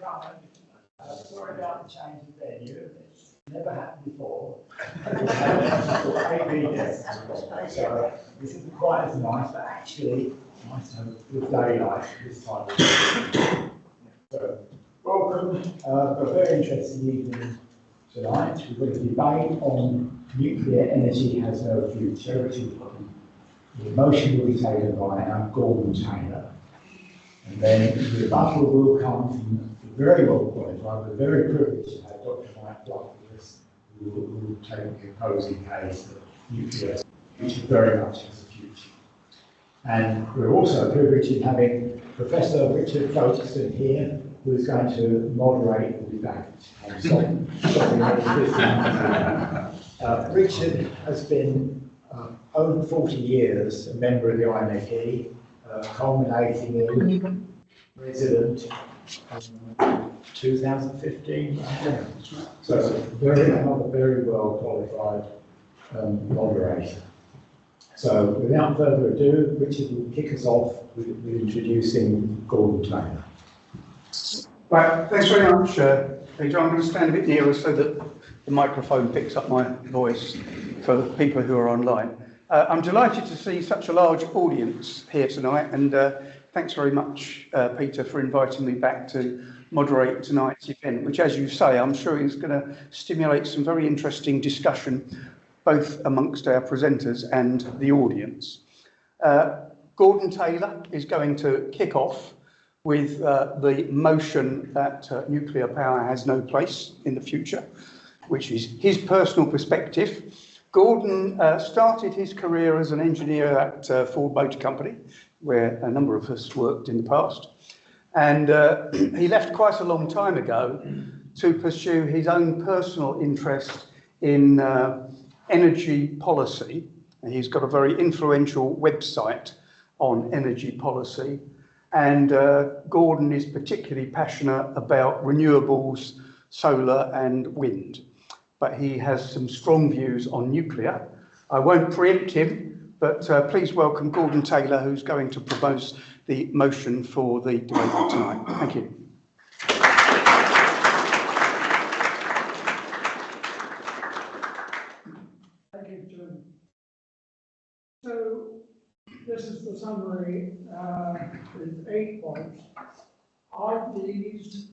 kind. Sorry about the change of venue. It's never happened before. AB desks. So this isn't quite as nice, but actually nice to have a good daylight this time of year. So, welcome. A very interesting evening tonight. We've got a debate on nuclear energy has no future, which is the motion will be taken by Gordon Taylor. And then the rebuttal will come from the very well qualified, but very privileged to have Dr. Bluck with us, who will take the opposing case that nuclear future very much has a future. And we're also privileged in having Professor Richard Fulkerson here, who is going to moderate the debate. Richard has been over 40 years a member of the IMechE, culminating in resident 2015. So another very well qualified moderator. So without further ado, Richard will kick us off with introducing Gordon Taylor. Right, thanks very much, Peter. I'm going to stand a bit nearer so that the microphone picks up my voice for people who are online. I'm delighted to see such a large audience here tonight, and thanks very much, Peter, for inviting me back to moderate tonight's event, which, as you say, I'm sure is going to stimulate some very interesting discussion, both amongst our presenters and the audience. Gordon Taylor is going to kick off with the motion that nuclear power has no place in the future, which is his personal perspective. Gordon started his career as an engineer at Ford Motor Company, where a number of us worked in the past. And he left quite a long time ago to pursue his own personal interest in energy policy. And he's got a very influential website on energy policy. And Gordon is particularly passionate about renewables, solar and wind. But he has some strong views on nuclear. I won't preempt him, but please welcome Gordon Taylor, who's going to propose the motion for the debate tonight. Thank you. Thank you, Jim. So this is the summary with 8 points. Of these,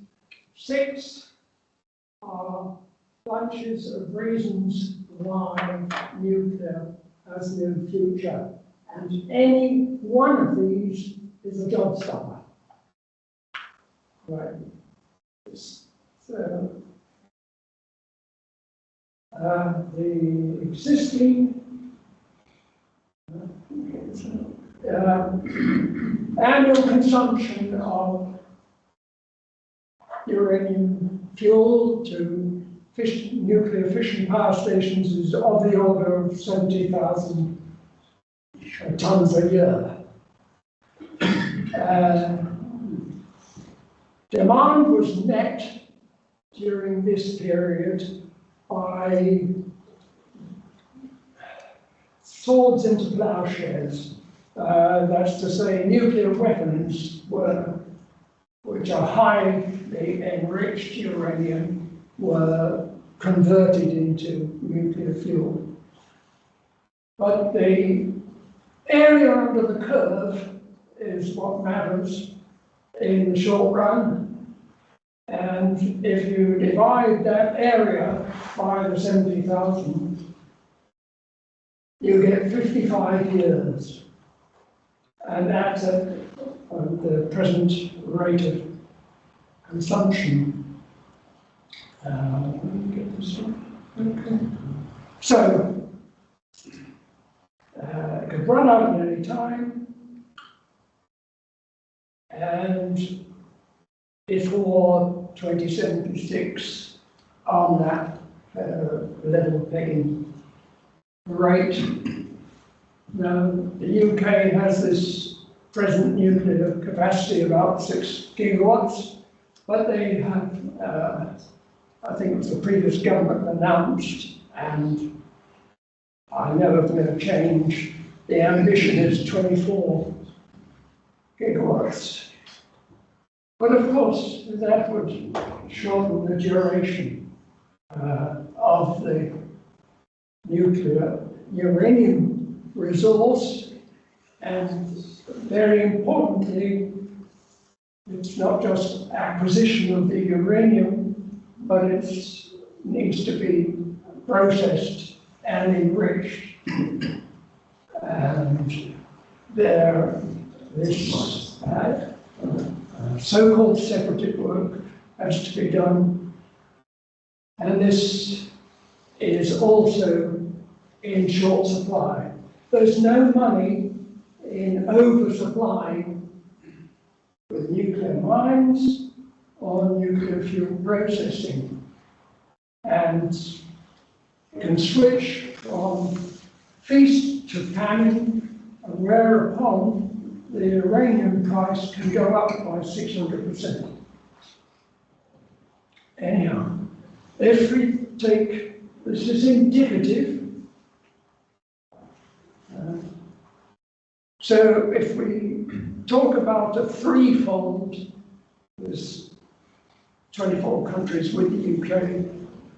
6 are bunches of reasons why nuclear has no future, and any one of these is a job stopper. Right. So the existing annual consumption of uranium fuel to nuclear fission power stations is of the order of 70,000 tons a year. Demand was met during this period by swords into plowshares. That's to say, nuclear weapons which are highly enriched uranium, were converted into nuclear fuel. But the area under the curve is what matters in the short run. And if you divide that area by the 70,000, you get 55 years. And that's at the present rate of consumption. Let me get this one. Okay. So, it could run out at any time, and before 2076 on that level pegging rate. Now, the UK has this present nuclear capacity about 6 gigawatts, but they have I think it was the previous government announced, and I know it's going to change, the ambition is 24 gigawatts. But of course, that would shorten the duration of the nuclear uranium resource, and very importantly, it's not just acquisition of the uranium, but it needs to be processed and enriched. And this so-called separative work has to be done, and this is also in short supply. There's no money in oversupplying with nuclear mines or nuclear fuel processing, and can switch from feast to famine, and whereupon the uranium price can go up by 600%. Anyhow, if we take, this is indicative, so if we talk about a threefold, there's 24 countries with the UK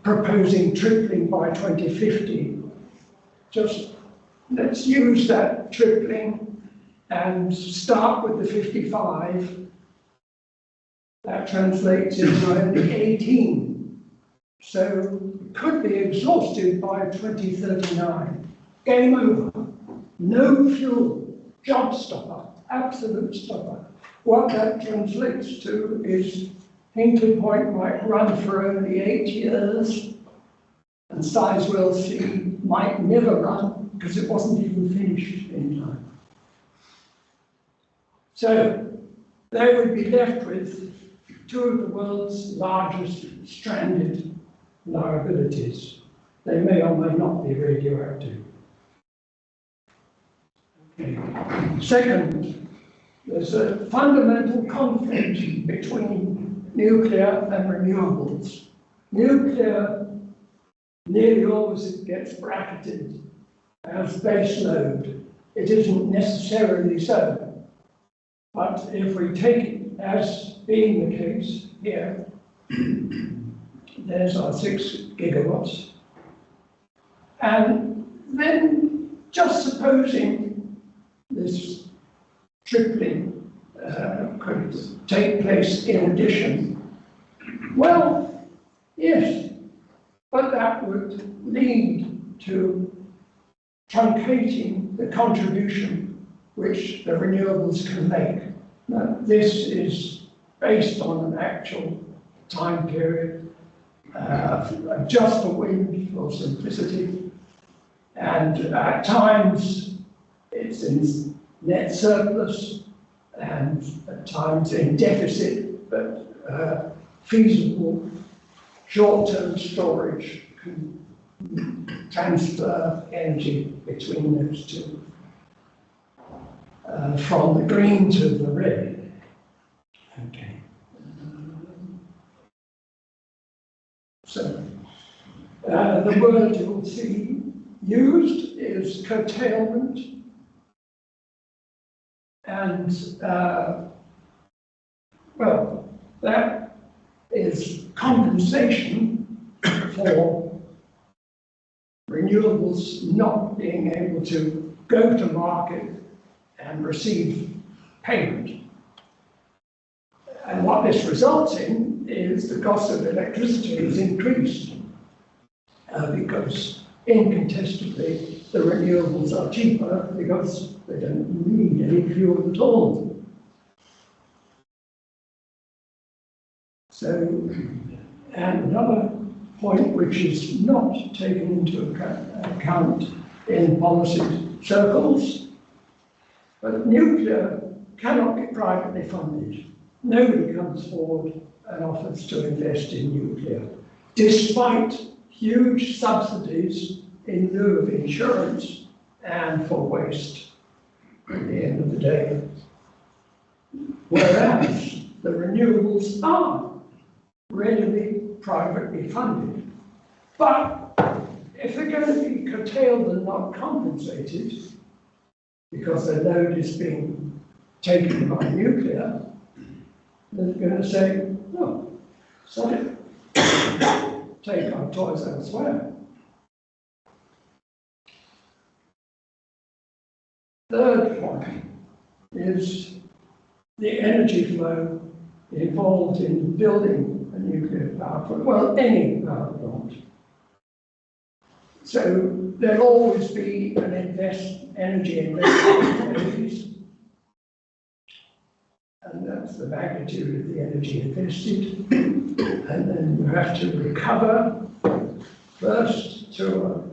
proposing tripling by 2050. Just let's use that tripling and start with the 55. That translates into only 18. So it could be exhausted by 2039. Game over. No fuel. Job stopper. Absolute stopper. What that translates to is Hinkley Point might run for only 8 years, and Sizewell C might never run because it wasn't even finished in time. So they would be left with two of the world's largest stranded liabilities. They may or may not be radioactive. Okay. Second, there's a fundamental conflict between nuclear and renewables. Nuclear nearly always gets bracketed as base load. It isn't necessarily so. But if we take it as being the case here, there's our 6 gigawatts. And then just supposing this tripling could take place in addition, well, yes, but that would lead to truncating the contribution which the renewables can make. Now, this is based on an actual time period, just for wind, for simplicity, and at times it's in net surplus, and at times in deficit, but feasible short-term storage can transfer energy between those two. From the green to the red. Okay. So the word you will see used is curtailment, and well, that is compensation for renewables not being able to go to market and receive payment. And what this results in is the cost of electricity is increased because incontestably the renewables are cheaper because they don't need any fuel at all. So, and another point which is not taken into account in policy circles, but nuclear cannot be privately funded. Nobody comes forward and offers to invest in nuclear, despite huge subsidies in lieu of insurance and for waste at the end of the day. Whereas the renewables are readily privately funded. But if they're going to be curtailed and not compensated, because their load is being taken by nuclear, they're going to say, no, sod it. Take our toys elsewhere. Third point is the energy flow involved in building a nuclear power plant, well, any power plant. So there'll always be an energy investment, and that's the magnitude of the energy invested. And then you have to recover first to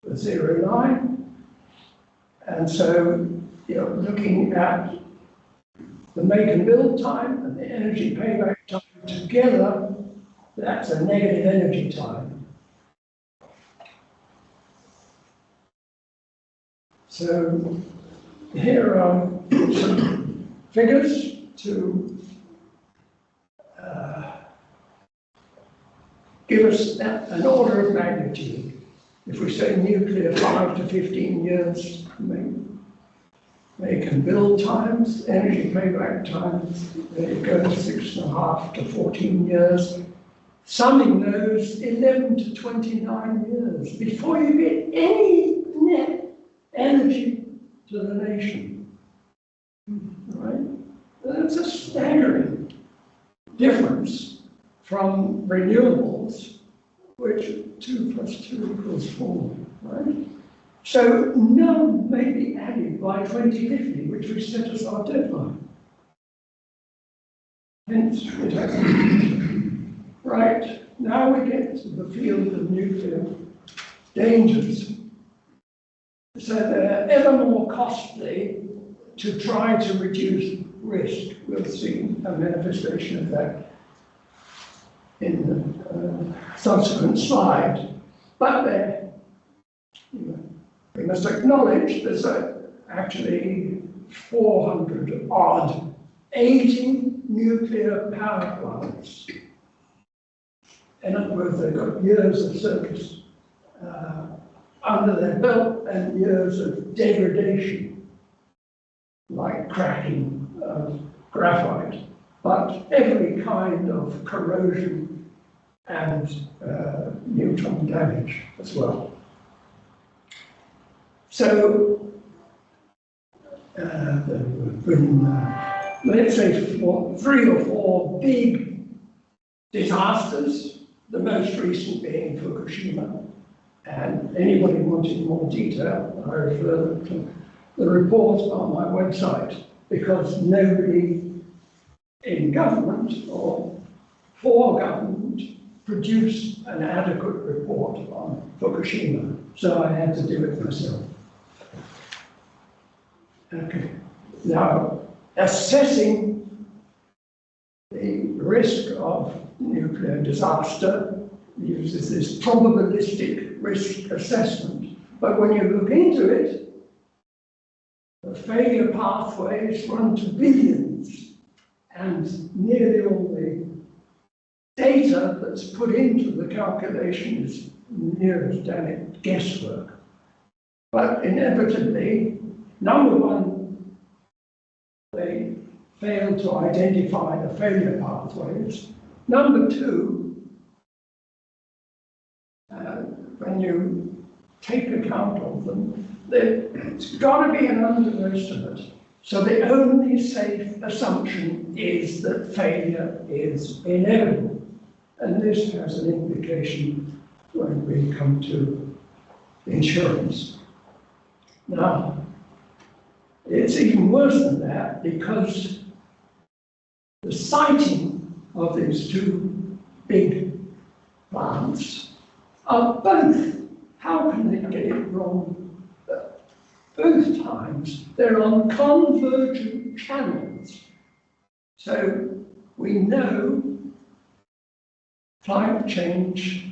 a zero line. And so you're looking at the make and build time and the energy payback time together. That's a negative energy time. So here are some figures to give us an order of magnitude. If we say nuclear 5 to 15 years, make and build times, energy payback times, it goes 6.5 to 14 years. Summing those, 11 to 29 years before you get any net energy to the nation. Right? That's a staggering difference from renewables, which 2 plus 2 equals 4, right? So none may be added by 2050, which we set as our deadline. Hence, it hasn't. Right, now we get to the field of nuclear dangers. So they're ever more costly to try to reduce risk. We'll see a manifestation of that in the subsequent slide. But there, we must acknowledge there's actually 400 odd 80 nuclear power plants. In other words, they've got years of service under their belt and years of degradation, like cracking of graphite, but every kind of corrosion and neutron damage as well. So, there have been, let's say, 3 or 4 big disasters, the most recent being Fukushima. And anybody wanting more detail, I refer them to the report on my website, because nobody in government or for government produced an adequate report on Fukushima, so I had to do it myself. Okay, now assessing the risk of nuclear disaster uses this probabilistic risk assessment, but when you look into it, the failure pathways run to billions, and nearly all the data that's put into the calculation is near as damn it guesswork. But inevitably, number one, they fail to identify the failure pathways. Number two, when you take account of them, it's got to be an underestimate. So the only safe assumption is that failure is inevitable. And this has an implication when we come to insurance. Now, it's even worse than that, because the siting of these 2 big plants are both, how can they get it wrong? Both times they're on convergent channels. So we know climate change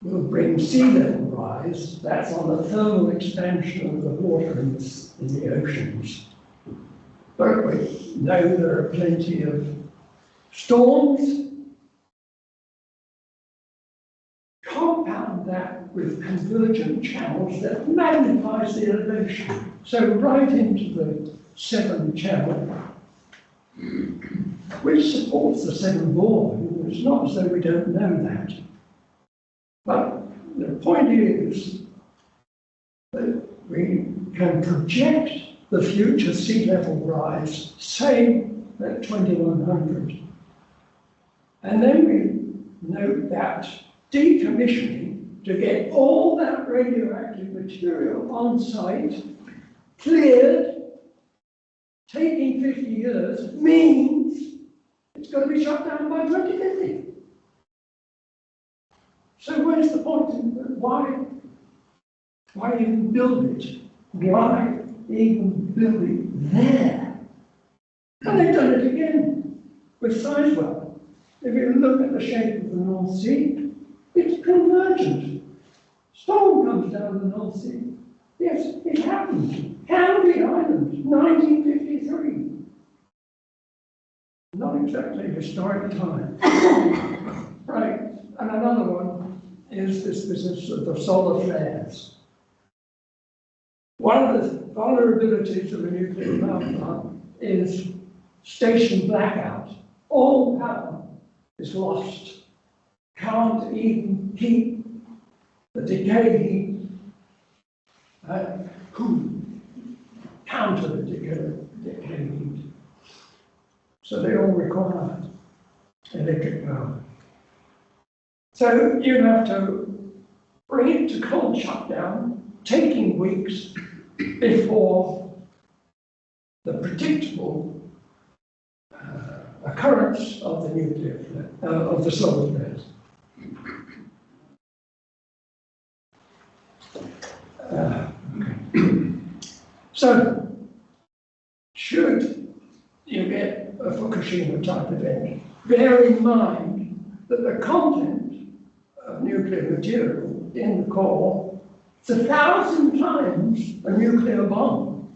will bring sea level rise. That's on the thermal expansion of the water in the oceans. But we know there are plenty of storms. Compound that with convergent channels that magnifies the elevation. So right into the 7 channel. which supports the seventh law. It's not as though we don't know that. But the point is that we can project the future sea level rise, say at 2100. And then we note that decommissioning to get all that radioactive material on site, cleared, taking 50 years, means it's going to be shut down by 2050. So where's the point? Why even build it? Why even build it there? And they've done it again with Sizewell. If you look at the shape of the North Sea, it's convergent. Storm comes down the North Sea. Yes, it happened. Canby Island, 1953. Not exactly a historic time. Right, and another one is this business of the solar flares. One of the vulnerabilities of a nuclear power plant is station blackout. All power is lost. Can't even keep the decay heat, counter the decay heat. So they all require electric power. So you have to bring it to cold shutdown, taking weeks before the predictable occurrence of the nuclear flare, of the solar flares. So, should you get a Fukushima type event, bear in mind that the content of nuclear material in the core is 1,000 times a nuclear bomb.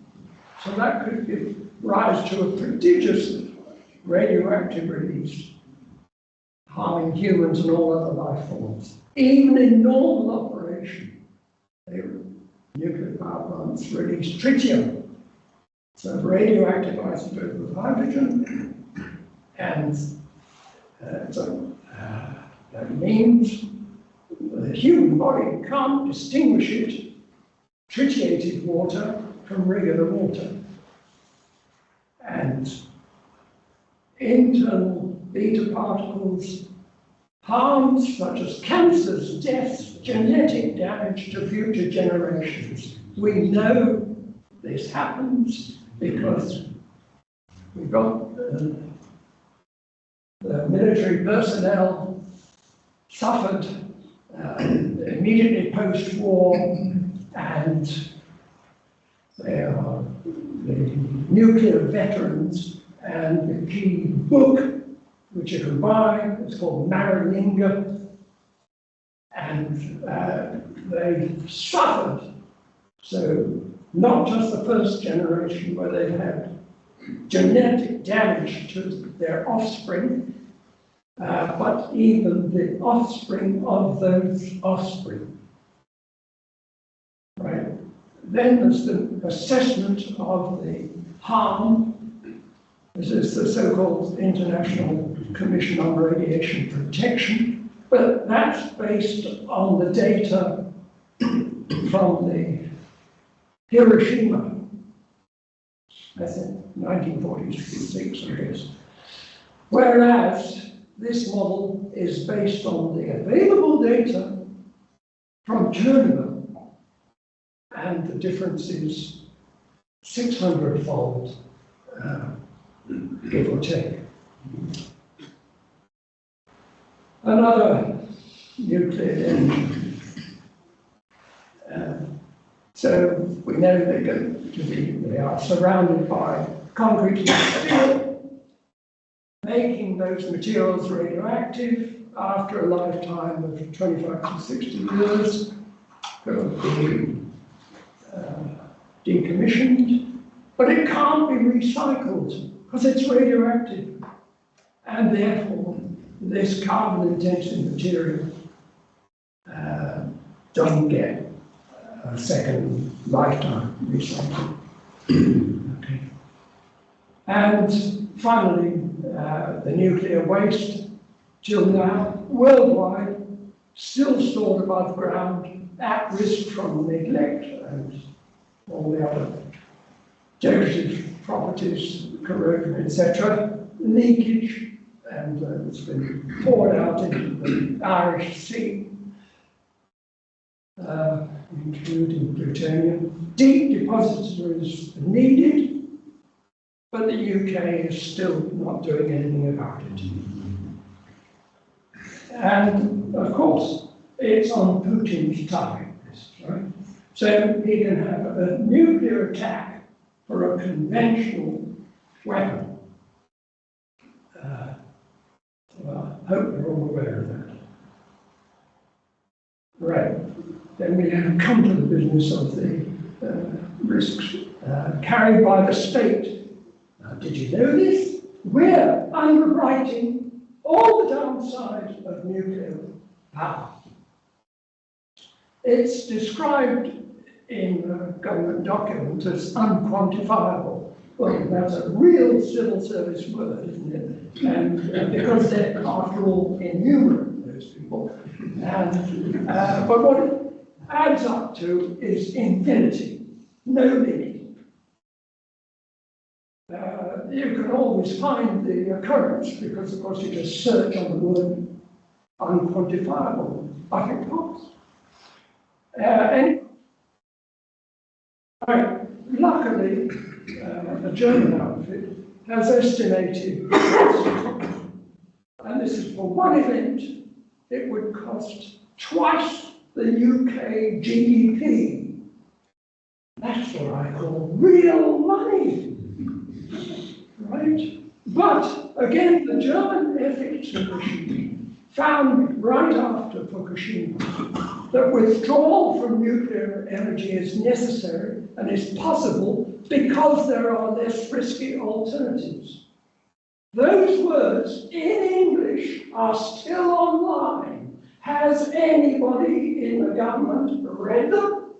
So that could give rise to a prodigious radioactive release, harming humans and all other life forms. Even in normal operation, nuclear power plants release tritium. So a radioactive isotope of hydrogen, and that means the human body can't distinguish it, tritiated water, from regular water. And internal beta particles, harms such as cancers, deaths, genetic damage to future generations. We know this happens because we've got the military personnel suffered immediately post-war, and they are the nuclear veterans, and the key book which you can buy is called Marilinga, and they suffered. So not just the first generation where they had genetic damage to their offspring, but even the offspring of those offspring. Right? Then there's the assessment of the harm. This is the so-called International Commission on Radiation Protection, but that's based on the data from the Hiroshima, I think 1946, I guess. Whereas this model is based on the available data from Chernobyl, and the difference is 600-fold, give or take. Another nuclear engine. So we know they are surrounded by concrete and steel, making those materials radioactive after a lifetime of 25 to 60 years, will be decommissioned, but it can't be recycled because it's radioactive, and therefore this carbon-intensive material doesn't get a second lifetime recycling. Okay. And finally, the nuclear waste till now, worldwide, still stored above ground, at risk from neglect and all the other decorative properties, corrosion, etc., leakage, and it's been poured out into the Irish Sea, including plutonium. Deep depositories are needed, but the UK is still not doing anything about it. And of course, it's on Putin's target list, right? So he can have a nuclear attack for a conventional weapon. Well, I hope we're all aware of that. Right, then we have come to the business of the risks carried by the state. Now, did you know this? We're underwriting all the downsides of nuclear power. It's described in government documents as unquantifiable. Well, that's a real civil service word, isn't it? And because they're, after all, innumerable, those people. And, but what it adds up to is infinity, no limit. You can always find the occurrence because, of course, you just search on the word unquantifiable. I think pops. Luckily, a German outfit has estimated, and this is for one event, it would cost twice the UK GDP. That's what I call real money, right? But again, the German Ethics Commission found right after Fukushima that withdrawal from nuclear energy is necessary and is possible because there are less risky alternatives. Those words in English are still online. Has anybody in the government read them?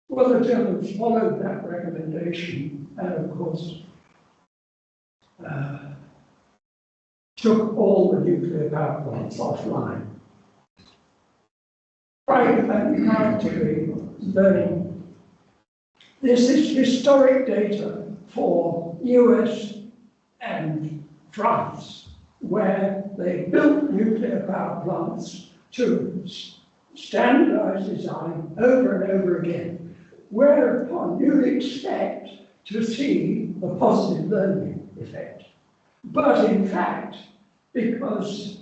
Well, the Germans followed that recommendation and, of course, took all the nuclear power plants offline. Right, and practically learning. This is historic data for US and France, where they built nuclear power plants to standardized design over and over again, whereupon you'd expect to see a positive learning effect. But in fact, because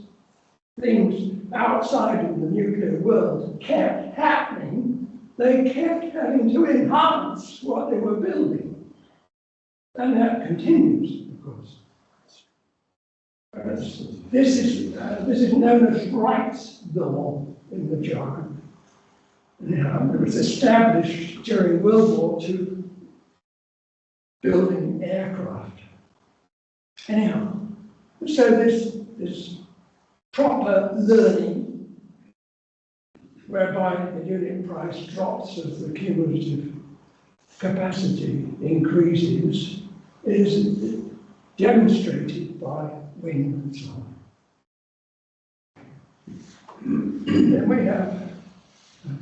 things outside of the nuclear world kept happening, they kept having to enhance what they were building. And that continues, of course. This is known as Wright's law in the jargon. It was established during World War II, building aircraft. Anyhow, so this proper learning, whereby the unit price drops as the cumulative capacity increases, is demonstrated by wind and so on. Then we have,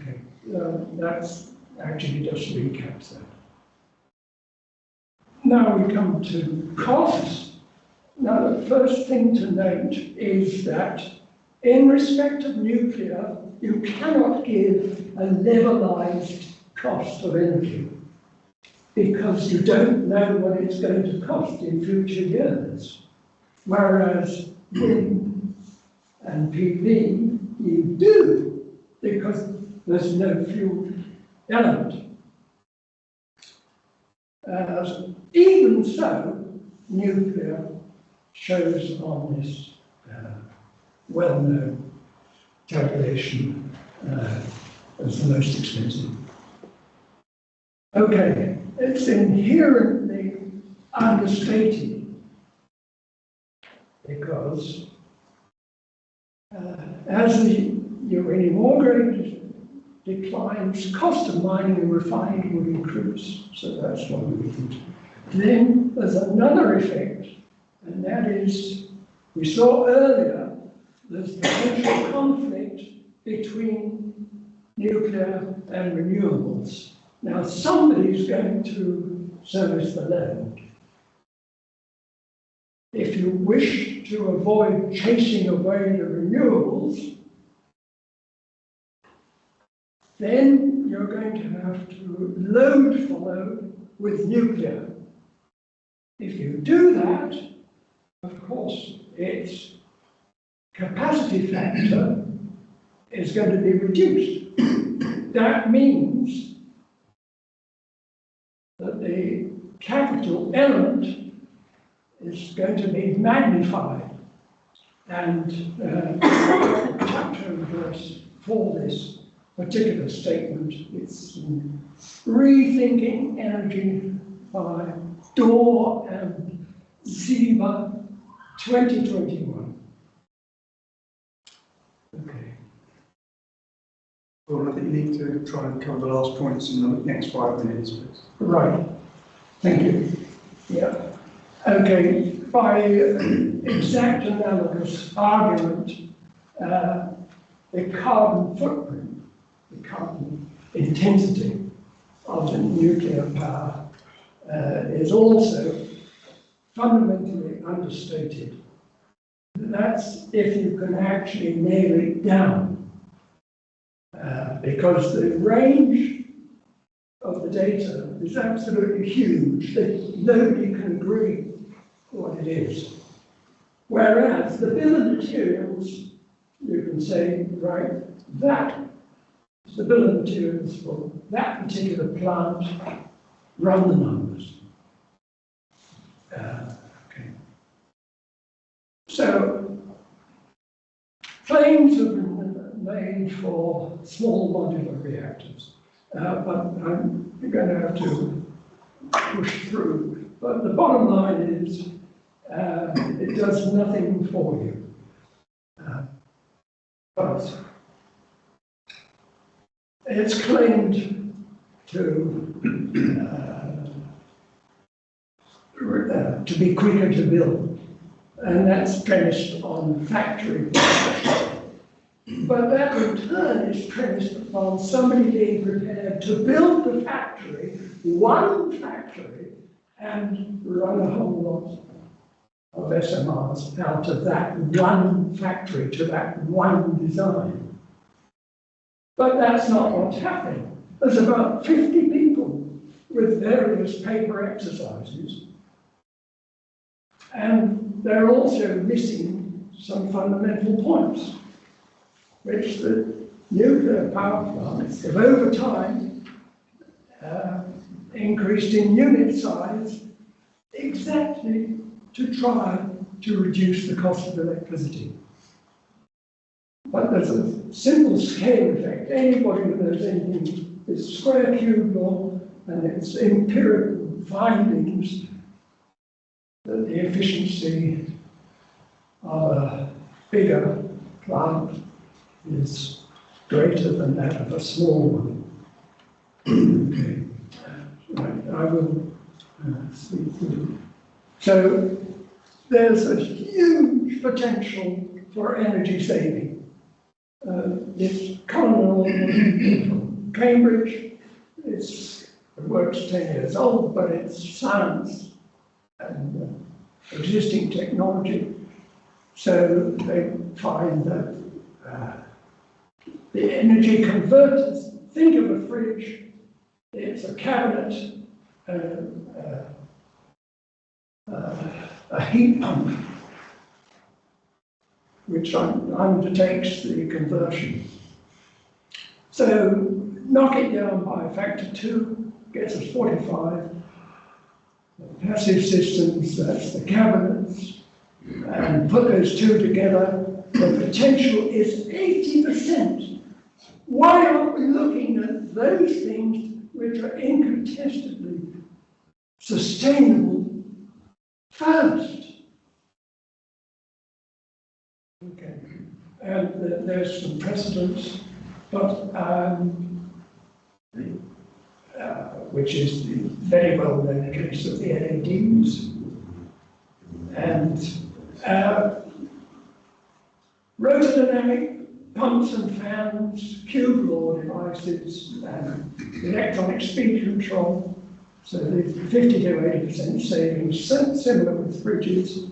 okay, that's actually just recaps that. Now we come to costs. Now, the first thing to note is that in respect of nuclear, you cannot give a levelized cost of energy because you don't know what it's going to cost in future years. Whereas wind and PV, you do, because there's no fuel element. Even so, nuclear shows on this well-known calculation as the most expensive. Okay, it's inherently understated because as the uranium ore grade declines, cost of mining and refining would increase. So that's one reason. Then there's another effect, And that is, we saw earlier, there's potential conflict between nuclear and renewables. Now, somebody's going to service the load. If you wish to avoid chasing away the renewables, then you're going to have to load follow with nuclear. If you do that, of course, its capacity factor is going to be reduced. That means that the capital element is going to be magnified. And chapter and verse for this particular statement, it's Rethinking Energy by Dorr and Ziba, 2021. Okay. Well, I think you need to try and cover the last points in the next 5 minutes, please. Right. Thank you. Yeah. Okay. By exact analogous argument, the carbon footprint, the carbon intensity of the nuclear power is also fundamentally understated. That's if you can actually nail it down. Because the range of the data is absolutely huge, that nobody can agree what it is. Whereas the bill of materials, you can say, right, that is the bill of materials for that particular plant, run the numbers. Okay. So, claims have been made for small modular reactors, but I'm going to have to push through. But the bottom line is, it does nothing for you. But it's claimed to be quicker to build, and that's premised on factory. But that in turn is premised upon somebody being prepared to build the factory, one factory, and run a whole lot of SMRs out of that one factory to that one design. But that's not what's happening. There's about 50 people with various paper exercises, and they're also missing some fundamental points, which the nuclear power plants have over time increased in unit size exactly to try to reduce the cost of electricity. But there's a simple scale effect. Anybody who knows anything is square cube law and its empirical findings that the efficiency of a bigger plant is greater than that of a small one. Okay. Right. I will speak through. So there's a huge potential for energy saving. It's Colonel from Cambridge. It works 10 years old, but it's science and existing technology. So they find that the energy converters, think of a fridge, it's a cabinet, a heat pump, which undertakes the conversion. So knock it down by a factor 2, gets us 45. The passive systems, that's the cabinets, and put those two together, the potential is 80%. Why aren't we looking at those things which are incontestably sustainable first? Okay, and there's some precedents, but which is the very well-known case of the LEDs. and rotodynamic pumps and fans, cube law devices, electronic speed control. So the 50 to 80% savings, similar with fridges.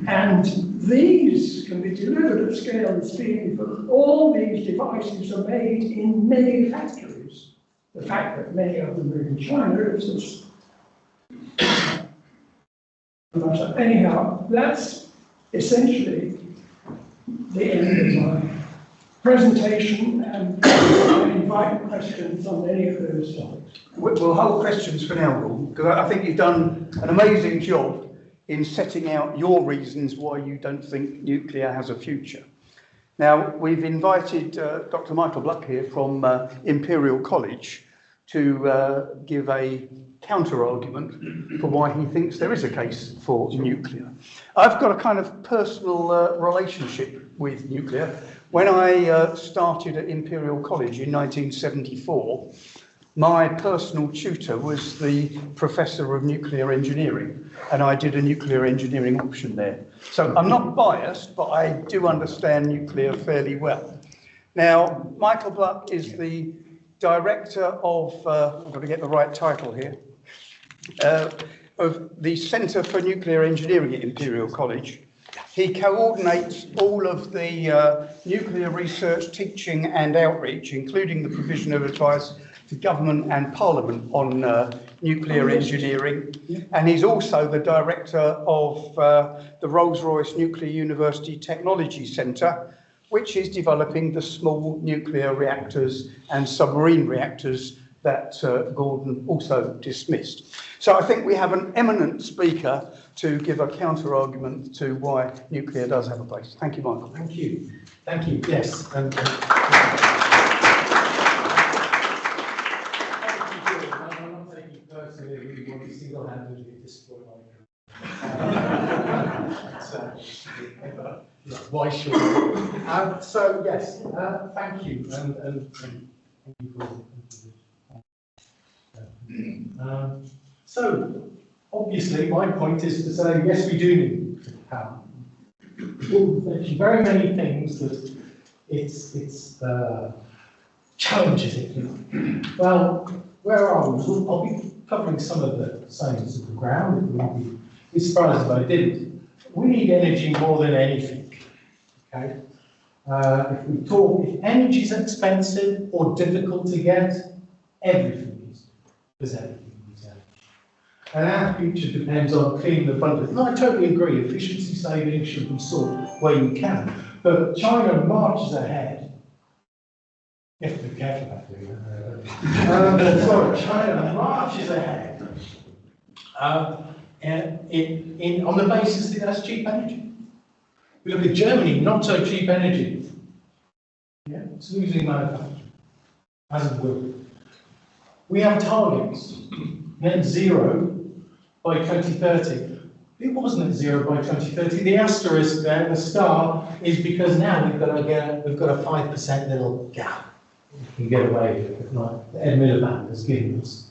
And these can be delivered at scale and speed, but all these devices are made in many factories. The fact that many of them are in China is this. Anyhow, that's essentially the end of my presentation, and I invite questions on any of those topics. We'll hold questions for now, Gordon, because I think you've done an amazing job in setting out your reasons why you don't think nuclear has a future. Now, we've invited Dr. Michael Bluck here from Imperial College to give a counter-argument for why he thinks there is a case for nuclear. I've got a kind of personal relationship with nuclear. When I started at Imperial College in 1974, my personal tutor was the Professor of Nuclear Engineering, and I did a nuclear engineering option there. So I'm not biased, but I do understand nuclear fairly well. Now, Michael Bluck is the director of, I've got to get the right title here, of the Centre for Nuclear Engineering at Imperial College. He coordinates all of the nuclear research, teaching and outreach, including the provision of advice to government and parliament on nuclear engineering. And he's also the director of the Rolls-Royce Nuclear University Technology Centre, which is developing the small nuclear reactors and submarine reactors that Gordon also dismissed. So I think we have an eminent speaker to give a counter-argument to why nuclear does have a place. Thank you, Michael. Thank you. Thank you. Yes. And, I'm not taking it personally. We want to single-handedly destroy why should we? So yes, thank you, and thank you for so obviously my point is to say yes, we do need power. There's very many things that it's challenges it. Well, where are we? I'll be covering some of the science of the ground. It would be surprised if I didn't. We need energy more than anything. Okay. If we talk, if energy is expensive or difficult to get, everything is, because everything is energy. And our future depends on clean and abundant. And I totally agree, efficiency saving should be sought where you can. But China marches ahead. You have to be careful about doing that. Sorry, China marches ahead on the basis that it has cheap energy. We look at Germany, not so cheap energy. Yeah, it's losing manufacturing, as it will. We have targets, net zero by 2030. It wasn't at zero by 2030. The asterisk there, the star, is because now we've got a 5% little gap. We can get away with it, like Ed Miliband has given us.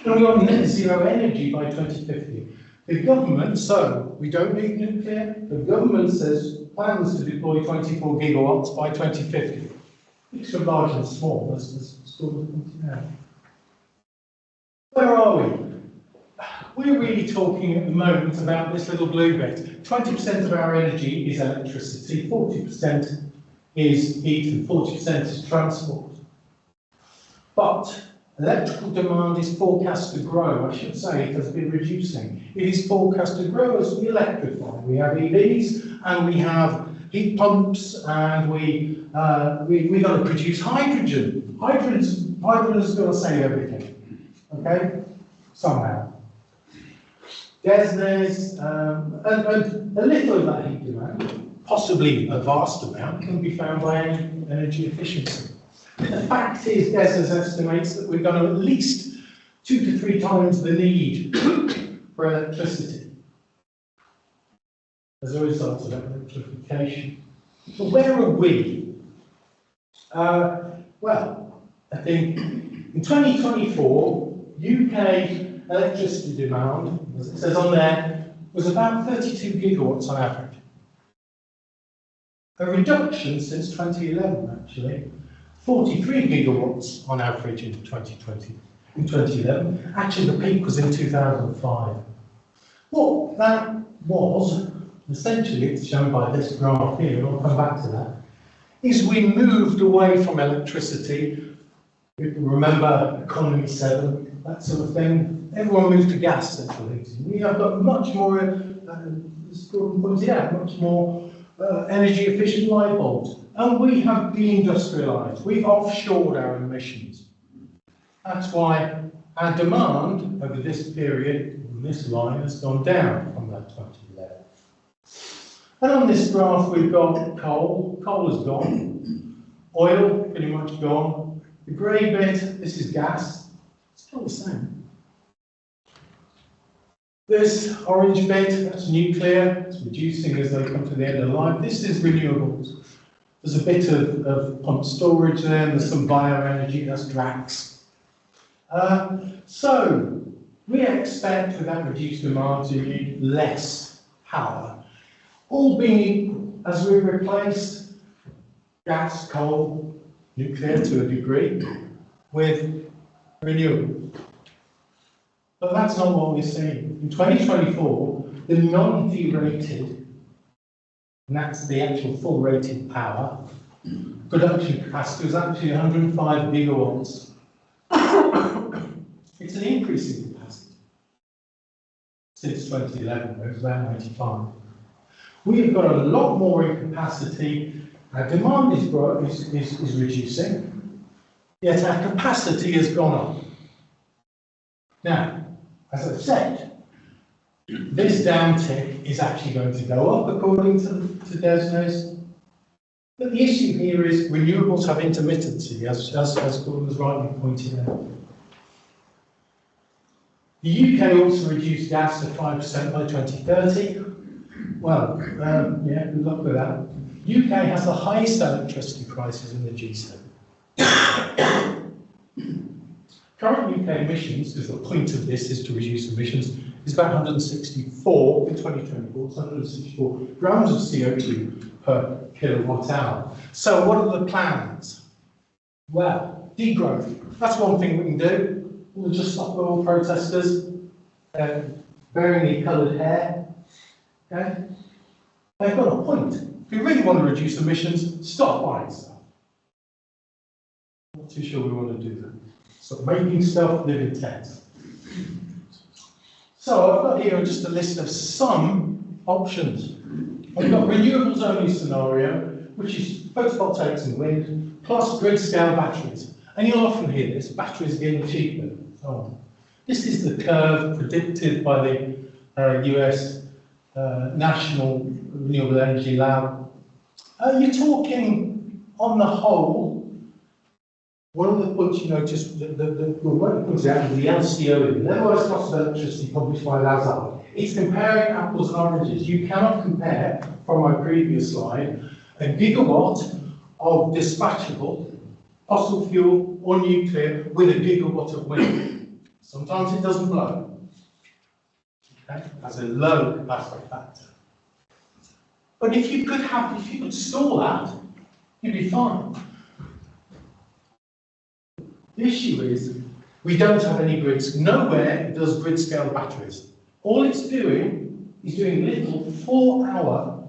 And we've got net zero energy by 2050. The government, so we don't need nuclear, the government says plans to deploy 24 gigawatts by 2050. It's for large and small, as sort of pointed out. Where are we? We're really talking at the moment about this little blue bit. 20% of our energy is electricity, 40% is heat, and 40% is transport. But electrical demand is forecast to grow. I should say it has been reducing. It is forecast to grow as we electrify. We have EVs and we have heat pumps, and we've got to produce hydrogen. Hydrogen is going to save everything. Okay, somehow. There's a little of that heat demand, possibly a vast amount, can be found by energy efficiency. The fact is, DESS estimates that we're going to at least 2 to 3 times the need for electricity as a result of electrification. But where are we? Well, I think in 2024, UK electricity demand, as it says on there, was about 32 gigawatts on average. A reduction since 2011, actually. 43 gigawatts on average in 2020. In 2011, actually the peak was in 2005. What that was, essentially it's shown by this graph here, and I'll come back to that, is we moved away from electricity. People remember Economy 7, that sort of thing. Everyone moved to gas central heating. We have got much more, as Gordon pointed out, much more energy efficient light bulbs. And we have deindustrialised. We've offshored our emissions. That's why our demand over this period, on this line, has gone down from that 2011. And on this graph, we've got coal. Coal is gone. Oil, pretty much gone. The grey bit, this is gas. It's still the same. This orange bit, that's nuclear. It's reducing as they come to the end of life. This is renewables. There's a bit of pumped storage there, and there's some bioenergy, that's DRAX. So, we expect with that reduced demand to need less power. All being equal, as we replace gas, coal, nuclear to a degree, with renewable. But that's not what we're seeing. In 2024, the non-derated, and that's the actual full rated power, production capacity was actually 105 gigawatts. It's an increase in capacity since 2011, where it was about 95. We've got a lot more in capacity. Our demand is reducing, yet our capacity has gone up. Now, as I've said, this downtick is actually going to go up according to DESNZ. But the issue here is renewables have intermittency, as Gordon was rightly pointed out. The UK also reduced gas to 5% by 2030. Well, yeah, good luck with that. UK has the highest electricity prices in the G7. Current UK emissions, because the point of this is to reduce emissions, is about 164 in 2024. It's 164 grams of CO2 per kilowatt hour. So what are the plans? Well, degrowth. That's one thing we can do. We'll just stop all protesters bearing coloured hair. Okay? They've got a point. If you really want to reduce emissions, stop buying stuff. Not too sure we want to do that. So making stuff, live in tents. So I've got here just a list of some options. I've got renewables only scenario, which is photovoltaics and wind, plus grid scale batteries. And you'll often hear this, batteries getting cheaper, and so on. This is the curve predicted by the US National Renewable Energy Lab. You're talking, on the whole, one of the points you notice, what it comes out is the LCOE, the levelized cost of electricity published by Lazard. It's comparing apples and oranges. You cannot compare, from my previous slide, a gigawatt of dispatchable fossil fuel or nuclear with a gigawatt of wind. Sometimes it doesn't blow. Okay? That's a low capacity factor. But if you could store that, you'd be fine. The issue is, we don't have any grids. Nowhere does grid scale batteries. All it's doing is doing little 4 hour,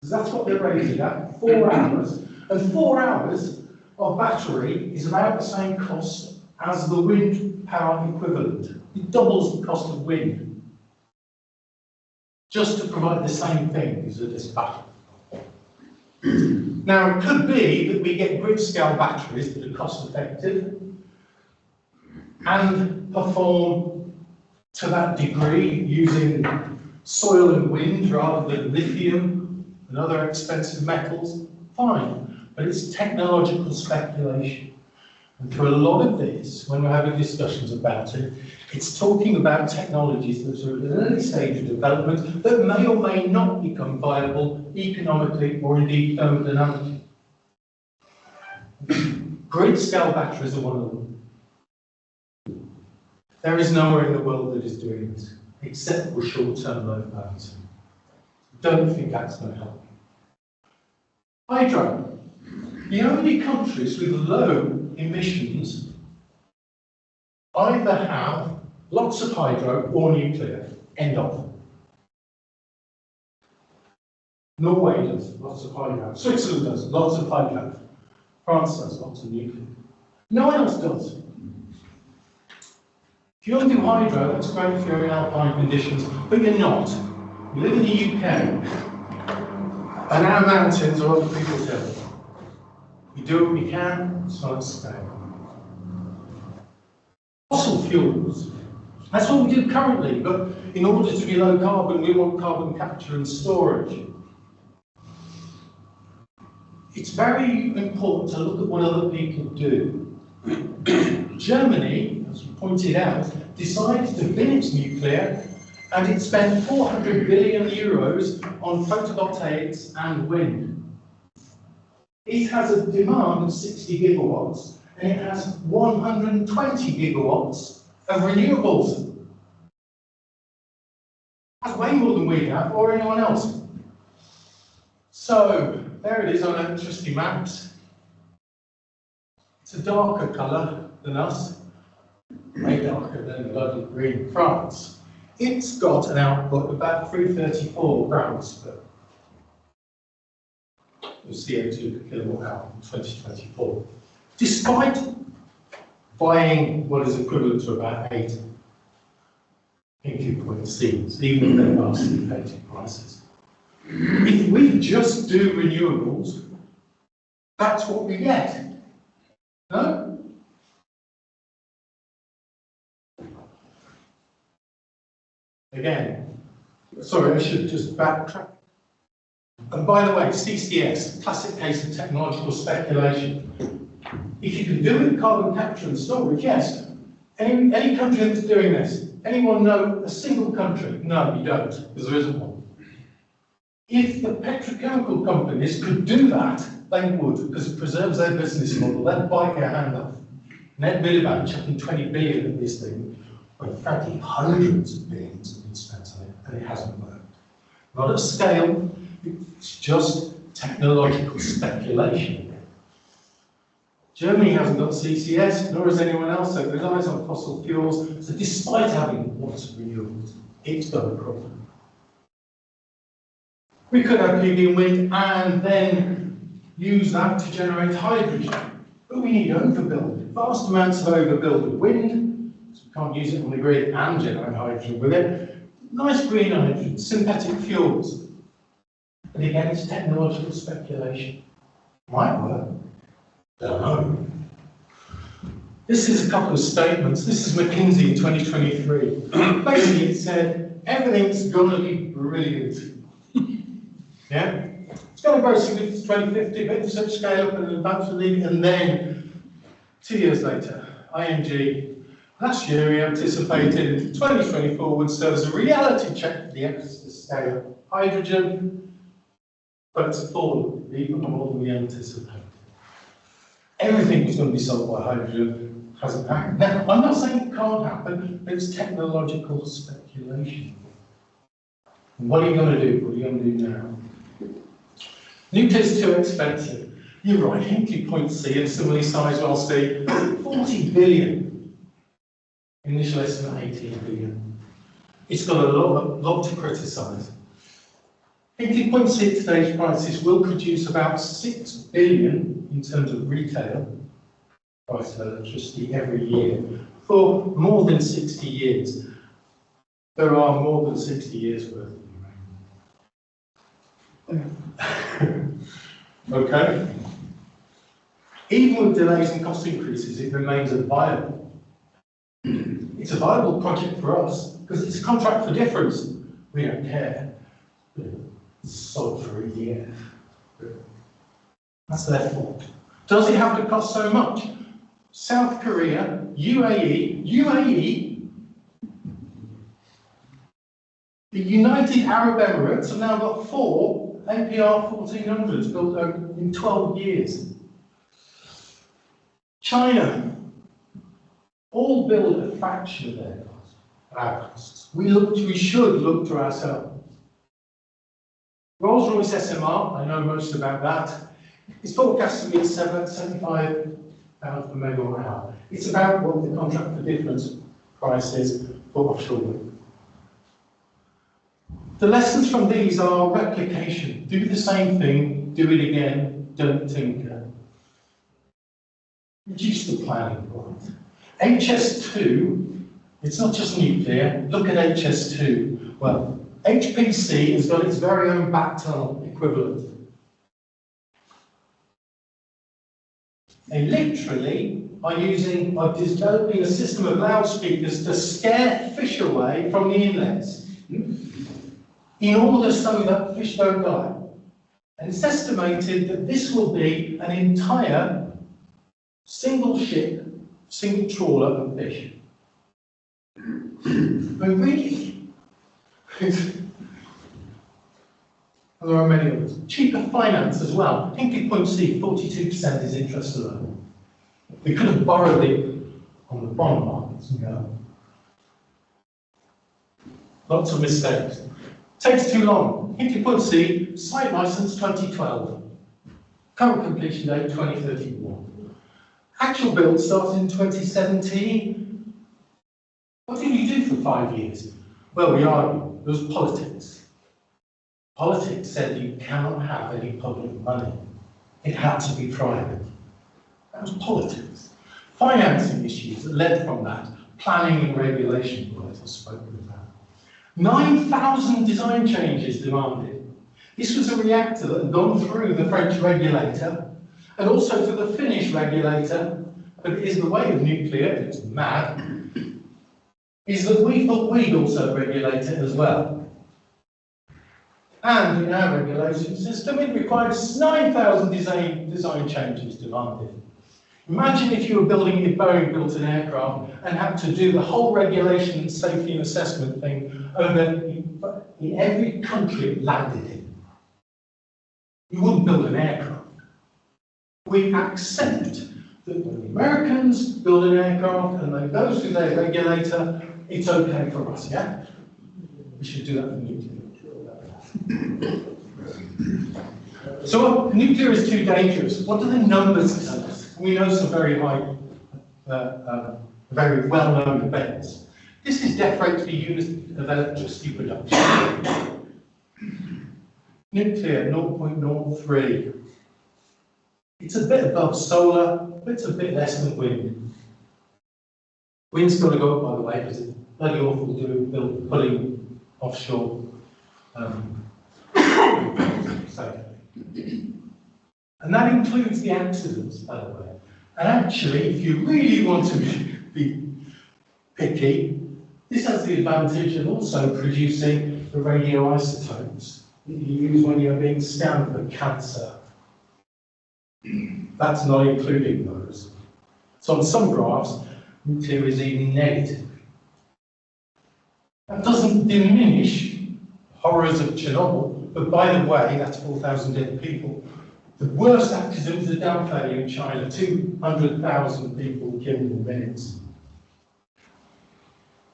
because that's what they're rated at, 4 hours. And 4 hours of battery is about the same cost as the wind power equivalent. It doubles the cost of wind, just to provide the same thing as a dispatch. Now, it could be that we get grid scale batteries that are cost effective and perform to that degree using soil and wind rather than lithium and other expensive metals. Fine, but it's technological speculation. And for a lot of this, when we're having discussions about it, it's talking about technologies that are at an early stage of development that may or may not become viable economically or indeed thermodynamically. Grid scale batteries are one of them. There is nowhere in the world that is doing this. except for short-term load balancing. Don't think that's going to help. Hydro. The only countries with low emissions either have lots of hydro or nuclear. End of. Norway does lots of hydro. Switzerland does lots of hydro. France does lots of nuclear. No one else does. If you want to do hydro, that's great if you're in alpine conditions, but you're not. You live in the UK, and our mountains are other people's hills. We do what we can, it's not scale. Fossil fuels, that's what we do currently, but in order to be low carbon, we want carbon capture and storage. It's very important to look at what other people do. Germany, as we pointed out, decided to bin its nuclear, and it spent 400 billion euros on photovoltaics and wind. It has a demand of 60 gigawatts, and it has 120 gigawatts of renewables. That's way more than we have, or anyone else. So, there it is on electricity maps. It's a darker colour than us, way darker than the bloody green France. It's got an output of about 334 grams per CO2 per kilowatt hour in 2024, despite buying what is equivalent to about 8 income point Cs, even if they're vastly inflated prices. If we just do renewables, that's what we get. No? Again, sorry, I should just backtrack. And by the way, CCS, classic case of technological speculation. If you can do it with carbon capture and storage, yes. Any country that's doing this? Anyone know a single country? No, you don't, because there isn't one. If the petrochemical companies could do that, they would, because it preserves their business model. They'd bite your hand off. Ned Miliband chucking 20 billion at this thing, when frankly hundreds of billions have been spent on it, and it hasn't worked. Not at scale, it's just technological speculation. Germany hasn't got CCS, nor has anyone else, so it relies on fossil fuels. So despite having lots of renewables, it's got a problem. We could have PV and wind and then use that to generate hydrogen. But we need overbuild, vast amounts of overbuild of wind, so we can't use it on the grid and generate hydrogen with it. Nice green hydrogen, synthetic fuels. But again, it's technological speculation. Might work. Don't know. This is a couple of statements. This is McKinsey in 2023. Basically, it said, everything's going to be brilliant. Yeah? It's going to grow significantly to 2050, but such scale up and advance with it, and then 2 years later, IMechE. Last year, we anticipated 2024 would serve as a reality check for the extra scale of hydrogen, but it's fallen even more than we anticipated. Everything was going to be solved by hydrogen. Hasn't happened. Now, I'm not saying it can't happen, but it's technological speculation. What are you going to do? What are you going to do now? Nuclear's too expensive. You're right, Hinkley Point C and similarly sized well C, 40 billion. Initial estimate 18 billion. It's got a lot to criticise. Hinkley Point C at today's prices will produce about 6 billion in terms of retail price of electricity every year for more than 60 years. There are more than 60 years worth of uranium. Okay. Even with delays and cost increases, it remains viable. It's a viable project for us because it's a contract for difference. We don't care. It's sold for a year. That's their fault. Does it have to cost so much? South Korea, UAE, the United Arab Emirates have now got 4 APR 1400s built in 12 years. China, all build a fraction of their cost. our costs. We should look to ourselves. Rolls-Royce SMR, I know most about that. It's forecast to be at 75 pounds per megawatt hour. It's about what the contract for difference price is for offshore wind. The lessons from these are replication. Do the same thing, do it again, don't tinker. Reduce the planning point. HS2, it's not just nuclear. Look at HS2. Well, HPC has got its very own back tunnel equivalent. They literally are developing a system of loudspeakers to scare fish away from the inlets in order so that fish don't die. And it's estimated that this will be an entire single ship, single trawler of fish. But really, there are many others. Cheaper finance as well. Hinkley Point C, 42% is interest alone. We could have borrowed it on the bond markets and go. Lots of mistakes. Takes too long. Hinkley Point C, site license 2012. Current completion date 2031. Actual build started in 2017. What did you do for 5 years? Well, we argued. There was politics. Politics said you cannot have any public money. It had to be private. That was politics. Financing issues that led from that. Planning and regulation, well, I've spoken about. 9,000 design changes demanded. This was a reactor that had gone through the French regulator and also to the Finnish regulator, but it is the way of nuclear, it's mad, is that we thought we'd also regulate it as well. And in our regulation system, it required 9,000 design changes demanded. Imagine if you were building, if Boeing built an aircraft and had to do the whole regulation and safety and assessment thing over in every country it landed in. You wouldn't build an aircraft. We accept that when the Americans build an aircraft and they go through their regulator, it's okay for us, yeah? We should do that for nuclear. So nuclear is too dangerous. What do the numbers tell us? We know some very high, very well-known events. This is death rate per unit of electricity production. Nuclear, 0.03. It's a bit above solar, but it's a bit less than wind. Wind's got to go up, by the way, because it's bloody awful to pulling offshore. And that includes the accidents, by the way. And actually, if you really want to be picky, this has the advantage of also producing the radioisotopes that you use when you're being scanned for cancer. That's not including those. So on some graphs, nuclear is even negative. That doesn't diminish horrors of Chernobyl, but by the way, that's 4,000 dead people. The worst accident was the dam failure in China, 200,000 people killed in minutes.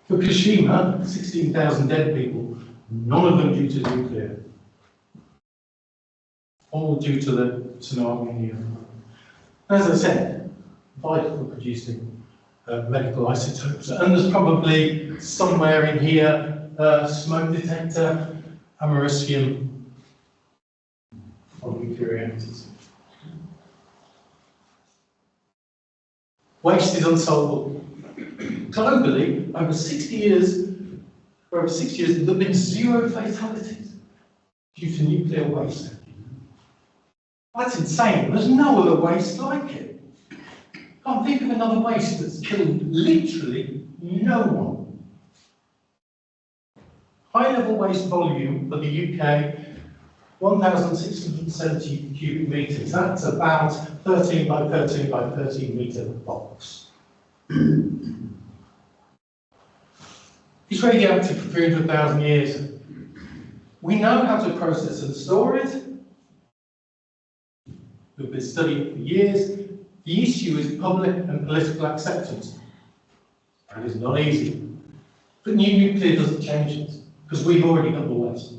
Fukushima, 16,000 dead people, none of them due to nuclear. All due to the tsunami in the earth. As I said, vital for producing medical isotopes. And there's probably somewhere in here a smoke detector, americium from nuclear reactors. Waste is unsolvable. Globally, over 60 years, there have been 0 fatalities due to nuclear waste. That's insane. There's no other waste like it. Can't think of another waste that's killed literally no one. High-level waste volume for the UK, 1,670 cubic metres. That's about 13 by 13 by 13 metre box. It's radioactive for 300,000 years. We know how to process and store it. We've been studying it for years. The issue is public and political acceptance. That is not easy. But new nuclear doesn't change it, because we've already done the waste.